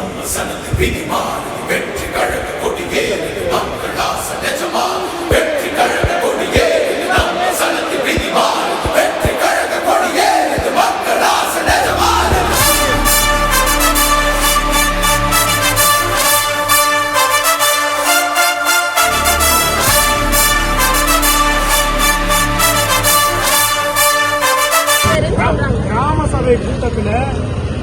நம்ம சனத்து விதிமாறு வெற்றி கழக கொடியே மக்கள் ஆசை நிஜமா வெற்றி கழக கொடியே நம்ம சனத்து விதிமாறு வெற்றி கழக கொடியே மக்கள் ஆசை நிஜமா. கிராம சபை கூட்டத்தில்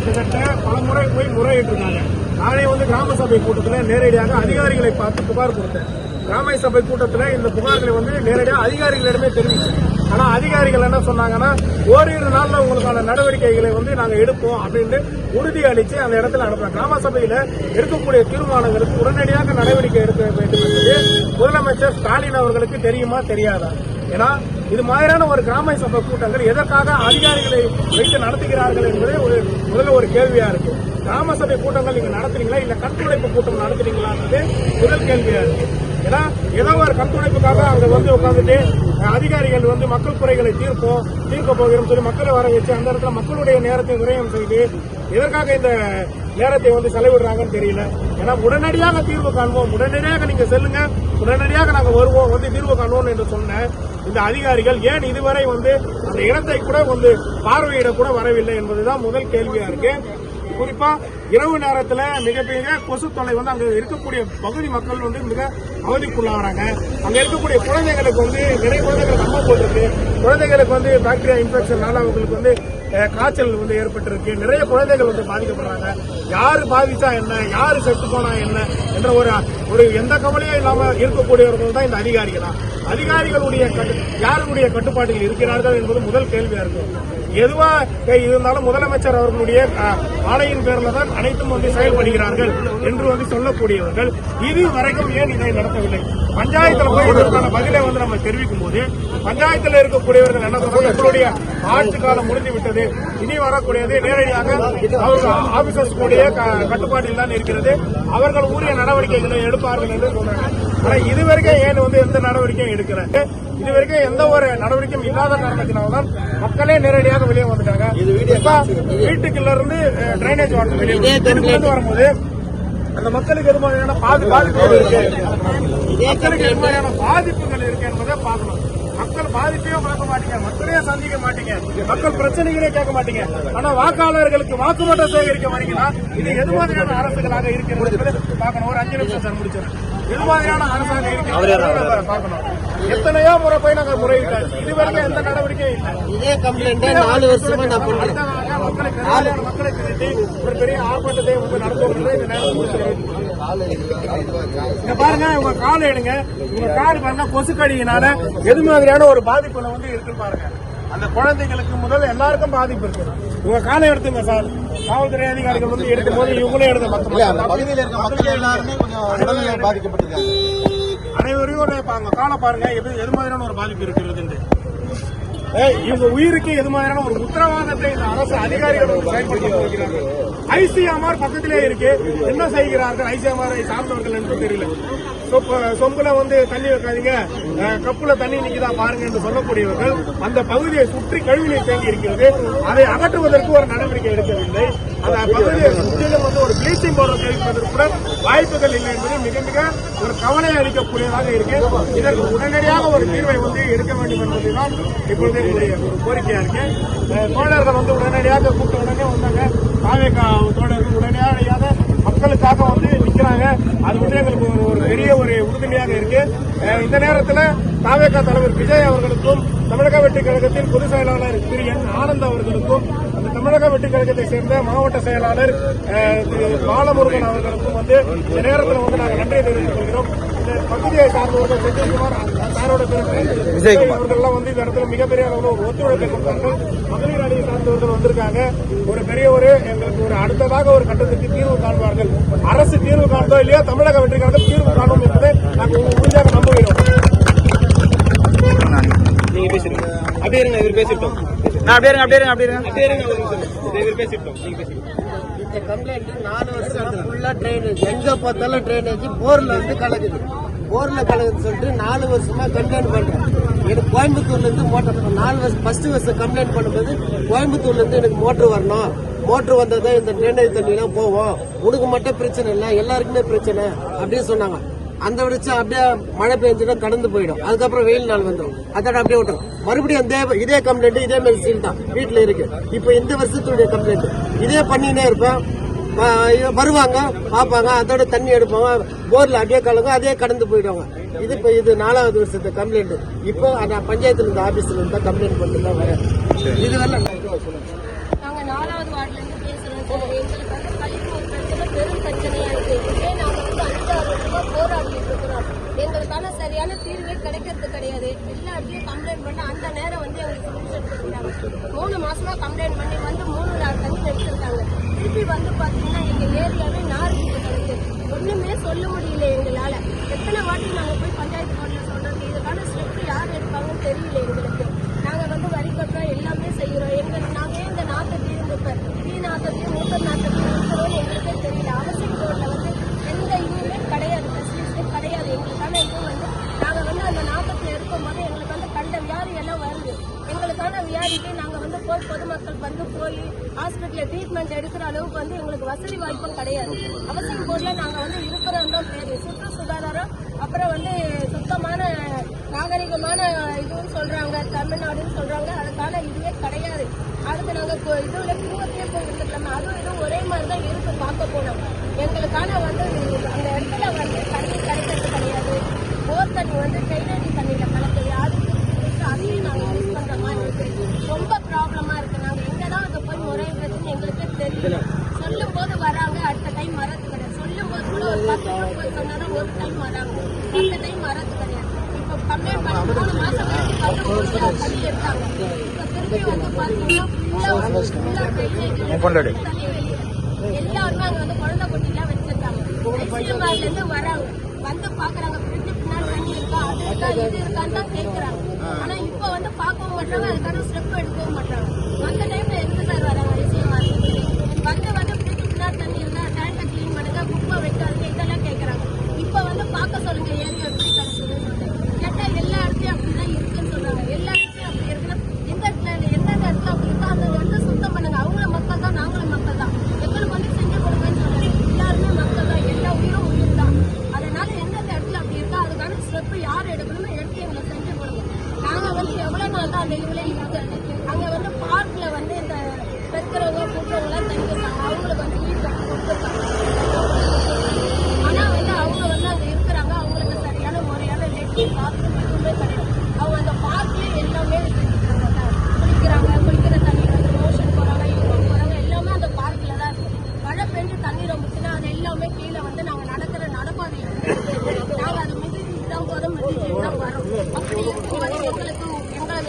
கிட்டத்தட்ட பல முறை போய் முறையிட்டு இருக்காங்க. நானே கிராம சபை கூட்டத்தில் நேரடியாக அதிகாரிகளை பார்த்து புகார் கொடுத்தேன். கிராம சபை கூட்டத்தில் இந்த புகார்களை நேரடியாக அதிகாரிகளிடமே தெரிவிச்சேன். ஆனா அதிகாரிகள் என்ன சொன்னாங்கன்னா, ஓரிரு நாள்ல உங்களுக்கான நடவடிக்கைகளை நாங்க எடுப்போம் அப்படின்னு உறுதி அளிச்சு அந்த இடத்துல அனுப்புறோம். கிராம சபையில எடுக்கக்கூடிய தீர்மானங்களுக்கு உடனடியாக நடவடிக்கை எடுக்க வேண்டும் என்பது முதலமைச்சர் ஸ்டாலின் அவர்களுக்கு தெரியுமா தெரியாதா? ஏன்னா இது மாதிரியான ஒரு கிராம சபை கூட்டங்கள் எதற்காக அதிகாரிகளை வைத்து நடத்துகிறார்கள் என்பதே முதல்ல ஒரு கேள்வியா இருக்கு. கிராம சபை கூட்டங்கள் நீங்க நடத்துறீங்களா இல்ல கண்துடைப்பு கூட்டம் நடத்துறீங்களான்றது முதல் கேள்வியா இருக்கு. ஏன்னா ஏதோ ஒரு கண்துடைப்புக்காக அங்க உட்காந்துட்டு அதிகாரிகள் மக்கள் குறைகளை தீர்க்க போகிறோம் சொல்லி மக்களை வர வச்சு அந்த இடத்துல மக்களுடைய நேரத்தை விரயம் செய்து எதற்காக இந்த நேரத்தை செலவிடுறாங்கன்னு தெரியல. ஏன்னா உடனடியாக தீர்வு காண்போம், உடனடியாக நீங்க செல்லுங்க, உடனடியாக நாங்க வருவோம் தீர்வு காண்போம் என்று சொன்ன இந்த அதிகாரிகள் ஏன் இதுவரை அந்த இடத்தை கூட பார்வையிட கூட வரவில்லை என்பதுதான் முதல் கேள்வியா இருக்கு. குறிப்பா இரவு நேரத்தில் மிகப்பெரிய கொசு தொல்லை அங்க இருக்கக்கூடிய பகுதி மக்கள் மிக அவதிக்குள்ளாகிறாங்க. அங்க இருக்கக்கூடிய குழந்தைகளுக்கு நிறைய குழந்தைகளுக்கு அம்மா போட்டிருக்கு, குழந்தைகளுக்கு பாக்டீரியா இன்ஃபெக்ஷனால அவங்களுக்கு காய்ச்சல் ஏற்பட்டிருக்கு. நிறைய குழந்தைகள் பாதிக்கப்படுறாங்க. யாரு பாதிச்சா என்ன, யாரு செத்து போனா என்ன என்ற ஒரு எந்த கவலையும் இல்லாம இருக்கக்கூடியவர்கள் தான் இந்த அதிகாரிகளா? அதிகாரிகளுடைய யாருடைய கட்டுப்பாட்டில் இருக்கிறார்கள் என்பது முதல் கேள்வியா இருக்கும். எதுவா இருந்தாலும் முதலமைச்சர் அவர்களுடைய ஆணையின் பேரில் தான் அனைத்தும் செயல்படுகிறார்கள் என்று சொல்லக்கூடியவர்கள் இது வரைக்கும் ஏன் இதை நடத்தவில்லை? பஞ்சாயத்துல போய் இதற்கான பதிலை நம்ம தெரிவிக்கும் போது பஞ்சாயத்தில் இருக்கக்கூடியவர்கள் என்ன சொல்றாங்க, எங்களுடைய ஆட்சி காலம் முடிந்து விட்டது, இனி வரக்கூடியது நேரடியாக அவர்கள் ஆபீசர்ஸ் கூடிய கட்டுப்பாட்டில் தான் இருக்கிறது, அவர்கள் உரிய நடவடிக்கைகளை எடுப்பார்கள் என்று சொல்றாங்க. ஆனா இதுவரைக்கும் ஏன் எந்த நடவடிக்கையும் எடுக்கிறாங்க? இதுவரைக்கும் எந்த ஒரு நடவடிக்கையும் இல்லாத காரணத்தினால்தான் மக்களே நேரடியாக வெளியே வந்துட்டாங்க. வீட்டுக்குள்ள இருந்து டிரைனேஜ் வாட்டர் வெளியே வரும்போது அந்த மக்களுக்கு எது மாதிரியான பாதிப்புகள் இருக்கு, மக்களுக்கு எது மாதிரியான பாதிப்புகள் இருக்கு என்பதை பார்க்கணும். மக்கள் பாதிப்பையும் பார்க்க மாட்டீங்க, மக்களையே சந்திக்க மாட்டீங்க, மக்கள் பிரச்சனைகளே கேட்க மாட்டீங்க. ஆனா வாக்காளர்களுக்கு வாக்கு மட்டும் சேகரிக்க வரீங்கன்னா இது எது மாதிரியான அரசுகளாக இருக்கிறது பார்க்கணும். ஒரு 5 நிமிஷம் சார் முடிச்சிடும். எது மாதிரியான அரசாக இருக்கிறது பார்க்கணும். எத்தனையோ முறை போய் நாங்கள் முறையிட்டாச்சு, இதுவரைக்கும் எந்த நடவடிக்கையும் இல்லை. இதே கம்ப்ளைண்ட் 4 வருஷமா மக்களை திரட்டி ஒரு பெரிய ஆர்ப்பாட்டத்தை நடத்துவது இந்த நேரம் முடிச்சிருக்கேன். பாருங்க, உங்க காலை எடுங்க, உங்க கால் பாருங்க கொசுக்கடியினால எது மாதிரியான ஒரு பாதிப்புல இருக்கு பாருங்க. அந்த குழந்தைகளுக்கு முதல்ல எல்லாருக்கும் பாதிப்பு இருக்கு. உங்க காலை எடுத்துங்க சார். காவல்துறை அதிகாரிகள் எடுக்கும் போது இவங்களே எடுக்க பாதிக்கப்பட்டிருக்காங்க. அனைவரையும் காலை பாருங்க எது மாதிரியான ஒரு பாதிப்பு இருக்கிறது. இவங்க உயிருக்கு எது மாதிரியான ஒரு உத்தரவாதத்தை இந்த அரசு அதிகாரிகள் செயல்படுத்தி வருகிறார்கள். ஐசிஎம்ஆர் பக்கத்திலே இருக்கு, என்ன செய்கிறார்கள் ஐசிஎம்ஆரை சார்ந்தவர்கள் என்று தெரியல. சொம்புல தண்ணி வைக்காதீங்க, கப்புல தண்ணி நிக்குதா பாருங்க என்று சொல்லக்கூடியவர்கள் அந்த பகுதியை சுற்றி கழிவுநீர் தேங்கி இருக்கிறது, அதை அகற்றுவதற்கு ஒரு நடவடிக்கை எடுக்கவில்லை. அந்த பகுதியை சுற்றிலும் ஒரு பிளீச்சிங் பவுடர் தெளிப்பதற்கு கூட வாய்ப்புகள் இல்லை என்பது மிக மிக ஒரு கவலை அளிக்கக்கூடியதாக இருக்கு. இதற்கு உடனடியாக ஒரு தீர்வை எடுக்க வேண்டும் என்பதுதான் இப்பொழுது என்னுடைய ஒரு கோரிக்கையா இருக்கு. தோழர்கள் உடனடியாக கூப்பிட்ட உடனே வந்தாங்க. தாவேகா தோழர்கள் உடனடியாக மக்களுக்காக நிற்கிறாங்க. அது எங்களுக்கு ஒரு பெரிய ஒரு உறுதுணையாக இருக்கு. இந்த நேரத்தில் தாவேகா தலைவர் விஜய் அவர்களுக்கும் தமிழக வெற்றி கழகத்தின் பொதுச் செயலாளர் திரு என் ஆனந்த் அவர்களுக்கும் அந்த தமிழக வெற்றி கழகத்தை சேர்ந்த மாவட்ட செயலாளர் திரு பாலமுருகன் அவர்களுக்கும் இந்த நேரத்தில் நாங்கள் நன்றியை தெரிவித்துக் கொள்கிறோம். இந்த பகுதியை சார்ந்தவர்கள் செந்தில்குமார் சாரோட அவர்கள்லாம் இந்த இடத்துல மிகப்பெரிய அளவில் ஒரு ஒத்துழைப்பை கொடுத்தார்கள். மகளிர் அணியை சார்ந்தவர்கள் வந்திருக்காங்க. ஒரு பெரிய எங்களுக்கு ஒரு அடுத்ததாக ஒரு கட்டத்திற்கு தீர்வு காண்பார்கள். அரசு தீர்வு காண்பதோ இல்லையா, தமிழக வெற்றி கழகம் தீர்வு காணும் என்பதை நாங்கள் உறுதியாக நம்புகிறோம். நீங்க பேசுறீங்க அப்படியே இருங்க, இவர் பேசிட்டோம். இந்த கம்ப்ளைண்ட் 4 வருஷம் ஃபுல்லா ட்ரைனேஜ், எங்க பார்த்தாலும் ட்ரைனேஜ் போர்ல கலக்குது. போர்ல கலக்குதுன்னு சொல்லிட்டு 4 வருஷமா கம்ப்ளைண்ட் பண்றேன். எனக்கு கோயம்புத்தூர்ல இருந்து மோட்டர் 4 வருஷம் ஃபர்ஸ்ட் வருஷம் கம்ப்ளைண்ட் பண்ணும்போது கோயம்புத்தூர்ல இருந்து எனக்கு மோட்டர் வரணும், மோட்ரு வந்தா தான் இந்த ட்ரைனேஜ் தண்ணிலாம் போவோம், உனக்கு மட்டும் பிரச்சனை இல்லை, எல்லாருக்குமே பிரச்சனை அப்படின்னு சொன்னாங்க. அந்த விடுச்சு அப்படியே மழை பெஞ்சுட்டா கடந்து போயிடும். அதுக்கப்புறம் வெயில் நாள் வந்துடும், அதோட அப்படியே விட்டுரும். மறுபடியும் இதே கம்ப்ளைண்ட், இதே மாதிரி சீல் தான் வீட்டுல இருக்கு. இப்ப இந்த வருஷத்துடைய கம்ப்ளைண்ட் இதே பண்ணினே இருப்பேன். வருவாங்க, பார்ப்பாங்க, அதோட தண்ணி எடுப்பாங்க, போர்ல அப்படியே கலங்க, அதே கடந்து போயிடுவாங்க. இது 4வது வருஷத்து கம்ப்ளைண்ட். இப்போ அந்த பஞ்சாயத்துல இருந்த ஆபீஸ்ல இருந்தா கம்ப்ளைண்ட் பண்ணிட்டு தான் வரேன். இது வரல. நாங்க 4வது வார்டுல இருந்து பேசுறோம் சார். எங்களுக்கு வந்து கழிவு பிரச்சனை பெரும் பிரச்சனையா இருக்கு. இதே நாங்க வந்து 5-6 வருஷமா போராடிட்டு இருக்கிறோம். எங்களுக்கான சரியான தீர்வே கிடைக்கிறது கிடையாது. எல்லா இடத்துலயும் கம்ப்ளைண்ட் பண்ண அந்த நேரம் வந்து எங்களுக்கு முடிச்சு கொடுக்குறாங்க. 3 மாசமா கம்ப்ளைண்ட் பண்ணி வந்து 3 நாள் தண்ணி எடுத்துருக்காங்க. திருப்பி வந்து பாத்தீங்கன்னா எங்க ஏரியாவே நார்கிட்டு கிடக்கு. ஒண்ணுமே சொல்ல முடியல எங்களால. எத்தனை வாட்டி நாங்க போய் பஞ்சாயத்து போர்டுல சொல்றது, இதுக்கான ஸ்டெப் யார் எடுப்பாங்கன்னு தெரியல எங்களுக்கு. நாங்க வந்து வரி கட்டுறோம், எல்லாமே செய்யறோம். நாங்க இந்த நாட்டத்தையும் நாட்டத்தையும் மூத்த நாட்டத்தையும் இருக்கிறோம் எங்களுக்கே தெரியல. அவசியம் போர்டுல வந்து எந்த இதுவுமே கிடையாது, ஃபெசிலிட்டிஸே கிடையாது. எங்களுக்கான இது வந்து நாங்க வந்து அந்த நாட்டத்தில் இருக்கும்போது எங்களுக்கு வந்து கண்ட வியாதி எல்லாம் வருது. எங்களுக்கான வியாதிக்கு நாங்க வந்து போய் பொதுமக்கள் வந்து போய் ஹாஸ்பிட்டல்ல ட்ரீட்மெண்ட் எடுக்கிற அளவுக்கு வந்து எங்களுக்கு வசதி வாய்ப்பும் கிடையாது. அவசியம் போர்டுல நாங்க வந்து இருக்கிறோம் தான் பேரு. சுகாதாரம், அப்புறம் வந்து சுத்தமான நாகரிகமான இதுன்னு சொல்றாங்க, தமிழ்நாடுன்னு சொல்றாங்க. அதுக்கான இதுவே கிடையாது. அதுக்கு நாங்க இதுல குடும்பத்தையே போய் இருந்துக்கலாமா? அதுவும் இதுவும் ஒரே மாதிரி தான் இருக்கு பார்க்க போனோம். எங்களுக்கான வந்து அந்த இடத்துல வந்து தண்ணி கிடைக்கிறது கிடையாது. போர் தண்ணி வந்து ட்ரைனேஜ் தண்ணியில கலக்குது. அதையும் நாங்க யூஸ் பண்ற மாதிரி இருக்கு. ரொம்ப ப்ராப்ளமா இருக்கு. நாங்க எங்கதான் அதை போய் முறையிடுறதுன்னு எங்களுக்கே தெரியல. சொல்லும் போது வராங்க, அடுத்த டைம் வரது கிடையாது. சொல்லும் போது கூட ஒரு 10 டைம் போய் சொன்னாலும் ஒரு டைம் வராங்க, 10 டைம் வரது கிடையாது. இப்ப கம்ப்ளைண்ட் பண்ணி 3 மாசம் தண்ணி எடுத்தாங்க. இப்ப திருப்பி வந்து பாத்தீங்கன்னா எல்லாருமே அங்க வந்து குழந்தை குட்டிலாம் வச்சிருக்காங்க. ஐசிஎம்ஆர்ல இருந்து வராங்க, வந்து பாக்குறாங்க ஃப்ரிட்ஜ் பின்னாடி தண்ணி இருக்கா, அது இருக்கா, இது இருக்கான்னு தான் கேட்கறாங்க. ஆனா இப்ப வந்து பார்க்கவும் மாட்டாங்க, அதுக்கான ஸ்டெப் எடுக்கவும் மாட்டாங்க. அந்த டைம்ல எதுக்கு சார் வராங்க ஐசிஎம்ஆர் வந்து ஃப்ரிட்ஜ் பின்னாடி தண்ணி இருக்கா, டேங்கை கிளீன் பண்ணுங்க, குப்பை வைக்காதுங்க, இதெல்லாம் கேட்கறாங்க. இப்ப வந்து பார்க்க சொல்லுங்க ஏரியா எப்படி கிடைச்சதுன்னு சொல்லிட்டு கேட்டா எல்லா இடத்தையும் அப்படிதான் இருக்குன்னு சொல்றாங்க. எல்லா இடத்தையும் அப்படி இருக்குன்னா எந்த இடத்துல அப்படி இருக்கா அந்த இடத்த சுத்தம் பண்ணுங்க. அவங்களும் மக்கள் தான், நாங்களும் மக்கள் தான், எங்களுக்கு வந்து செஞ்சு கொடுங்கன்னு சொல்றாங்க. எல்லாருமே மக்கள் தான், எல்லா உயிரும் உயிர் தான். அதனால எந்தெந்த இடத்துல அப்படி இருக்கா அதுக்கான ஸ்டெப் யார் எடுக்கணும்னு எடுத்து எங்களுக்கு செஞ்சு கொடுங்க. நாங்க வந்து எவ்வளவு நாள் தான் அந்த இதுல இருக்கிறது. அங்க வந்து பார்க்ல வந்து இந்த பெருக்கிறவங்க கூட்டுறவங்க எல்லாம் தங்கிருக்காங்க. அவங்களுக்கு வந்து வீட்டு கொடுத்துருக்காங்க. ஆனா வந்து அவங்க வந்து அங்க இருக்கிறாங்க, அவங்களுக்கு சரியான முறையான லெட்டின் பாத்ரூம் எதுவுமே கிடையாது. அவங்க அந்த பார்க்லயே எல்லாமே குளிக்கிறாங்க, குளிக்கிற தண்ணி வந்து மோஷன் போறாங்க, யூரின் போறாங்க, எல்லாமே அந்த பார்க்ல தான் இருக்கு. மழை பெஞ்சு தண்ணி ரொம்பச்சுன்னா அது எல்லாமே கீழே வந்து நாங்க நடக்கிற நடப்பாதையில நாங்க அது மிதிச்சுட்டு தான் போறோம், மிதிச்சுட்டு தான் வரோம். அப்படி இருக்கும்போது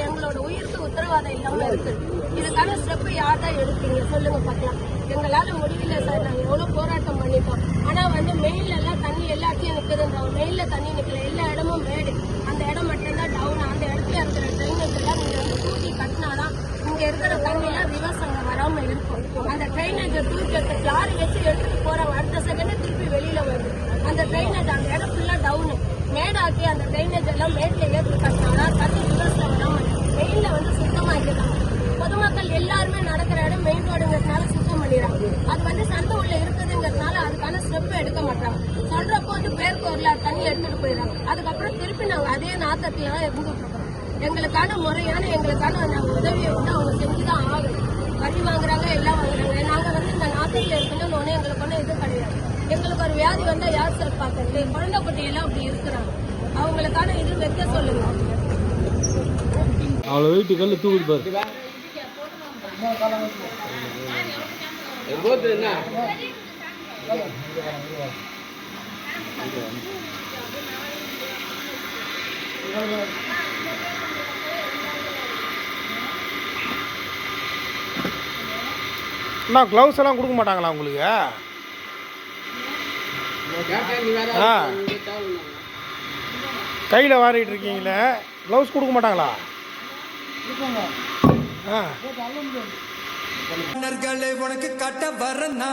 எங்களோட உயிருக்கு உத்தரவாதம் இல்லாம இருக்கு. இதுக்கான ஸ்டெப் யார் தான் எடுப்பீங்க சொல்லுங்க பார்க்கலாம். எங்களால முடியல சார், நாங்க எவ்வளவு போராட்டம் பண்ணிட்டோம். ஆனா வந்து மெயின்ல எல்லாம் தண்ணி எல்லாத்தையும் நிக்குதுன்றோம். மெயின்ல தண்ணி நிக்கல, எல்லா இடமும் மேடு, அந்த இடம் மட்டும்தான் டவுன். அந்த இடத்துல இருக்கிற ட்ரைனேஜ் எல்லாம் நீங்க வந்து தூக்கி கட்டினாதான் இங்க இருக்கிற தண்ணி எல்லாம் ரிவர்ஸ் அங்க வராம இருக்கும். அந்த ட்ரைனேஜ் தூக்கி எடுத்து லாரி வச்சு எடுத்துட்டு போறாங்க, அடுத்த செகண்ட் திருப்பி வெளியில வருது. அந்த ட்ரைனேஜ் அந்த இடம் ஃபுல்லா டவுனு மேடாக்கி அந்த ட்ரைனேஜ் எல்லாம் மேட்ல ஏற்றி கட்டினாதான் தண்ணி ரிவர்ஸ்ல வராம மெயின்ல வந்து சுத்தமாக்கிட்டாங்க. பொதுமக்கள் எல்லாருமே நடக்கிற இடம் மெயின் ரோடுங்கிறதுனால சுத்தம் பண்ணிடுறாங்க. அது வந்து சந்தை உள்ள இருக்குதுங்கிறதுனால அதுக்கான ஸ்டெப் எடுக்க மாட்டாங்க. சொல்றப்போ வந்து பேருக்கு ஒரு தண்ணி எடுத்துட்டு போயிடுறாங்க. அதுக்கப்புறம் திருப்பி நாங்க அதே நாத்தத்துல தான் இருந்துட்டு இருக்கோம். எங்களுக்கான முறையான எங்களுக்கான நாங்க உதவியை வந்து அவங்க செஞ்சுதான் ஆகணும். வரி வாங்குறாங்க, எல்லாம் வாங்குறாங்க. நாங்க வந்து இந்த நாத்தத்துல இருக்கணும்னு ஒண்ணு எங்களுக்கு ஒன்றும் இது கிடையாது. எங்களுக்கு ஒரு வியாதி வந்தா யார் சார் பார்க்கறது? குழந்தை குட்டியெல்லாம் அப்படி இருக்கிறாங்க, அவங்களுக்கான இது வைக்க சொல்லுங்க. அவ்வளோ வெயிட்டு கல்லு தூக்குது பாரு. அண்ணா க்ளவுஸ் எல்லாம் கொடுக்க மாட்டாங்களா உங்களுக்கு? கையில் வாரிட்டு இருக்கீங்களே, க்ளவுஸ் கொடுக்க மாட்டாங்களா? உனக்கு காட்ட வரனா